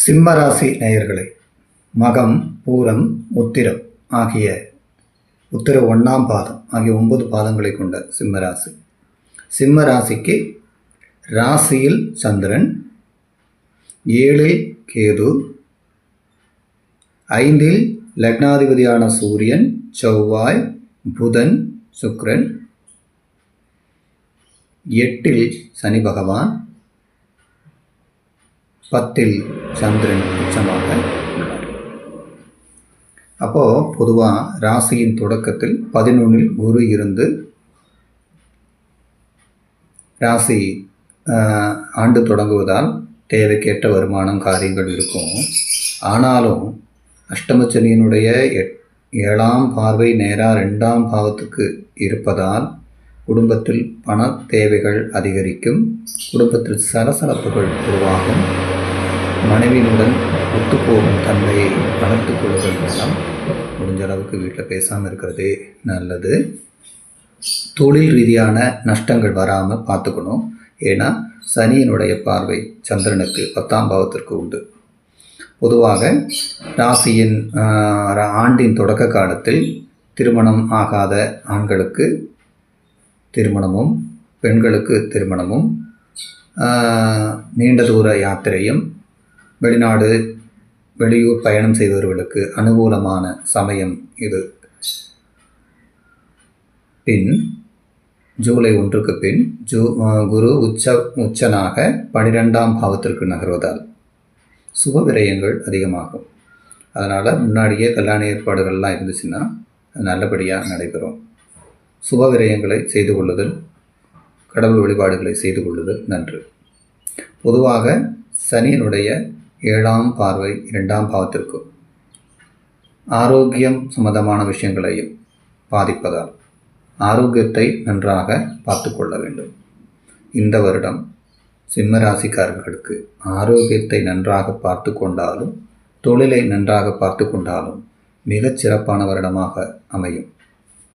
சிம்மராசி நேயர்களே, மகம், பூரம், உத்திரம் ஆகிய உத்திர 1ஆம் பாதம் ஆகிய 9 பாதங்களை கொண்ட சிம்மராசி. சிம்மராசிக்கு ராசியில் சந்திரன், 7இல் கேது, 5இல் லக்னாதிபதியான சூரியன், செவ்வாய், புதன், சுக்கிரன், 8இல் சனி பகவான், 10இல் சந்திரன் உச்சமாக உள்ளார். அப்போது பொதுவாக ராசியின் தொடக்கத்தில் 11இல் குரு இருந்து ராசி ஆண்டு தொடங்குவதால் தேவைக்கேற்ற வருமானம் காரியங்கள் இருக்கும். ஆனாலும் அஷ்டமச்சனியினுடைய 7ஆம் பார்வை நேராக 2ஆம் பாவத்துக்கு இருப்பதால் குடும்பத்தில் பண தேவைகள் அதிகரிக்கும், குடும்பத்தில் சலசலப்புகள் உருவாகும், மனைவியினுடன் ஒத்துப்போகும் தன்மையை வளர்த்துக் கொள்வதன் மூலம் முடிஞ்ச அளவுக்கு வீட்டில் பேசாமல் இருக்கிறதே நல்லது. தொழில் ரீதியான நஷ்டங்கள் வராமல் பார்த்துக்கணும். ஏன்னா சனியினுடைய பார்வை சந்திரனுக்கு 10ஆம் பாவத்திற்கு உண்டு. பொதுவாக ராசியின் ஆண்டின் தொடக்க காலத்தில் திருமணம் ஆகாத ஆண்களுக்கு திருமணமும், பெண்களுக்கு திருமணமும், நீண்ட தூர யாத்திரையும், வெளிநாடு வெளியூர் பயணம் செய்தவர்களுக்கு அனுகூலமான சமயம் இது. பின் ஜூலை 1க்கு பின் குரு உச்சனாக 12ஆம் பாவத்திற்கு நகர்வதால் சுப விரயங்கள் அதிகமாகும். அதனால் முன்னாடியே கல்யாண ஏற்பாடுகள்லாம் இருந்துச்சுன்னா அது நல்லபடியாக நடைபெறும். சுப விரயங்களை செய்து கொள்ளுதல், கடவுள் வழிபாடுகளை செய்து கொள்ளுதல் நன்று. பொதுவாக சனியினுடைய 7ஆம் பார்வை 2ஆம் பாவத்திற்கு ஆரோக்கியம் சம்பந்தமான விஷயங்களையும் பாதிப்பதால் ஆரோக்கியத்தை நன்றாக பார்த்து கொள்ள வேண்டும். இந்த வருடம் சிம்மராசிக்காரர்களுக்கு ஆரோக்கியத்தை நன்றாக பார்த்து கொண்டாலும், தொழிலை நன்றாக பார்த்து கொண்டாலும் மிகச் சிறப்பான வருடமாக அமையும்.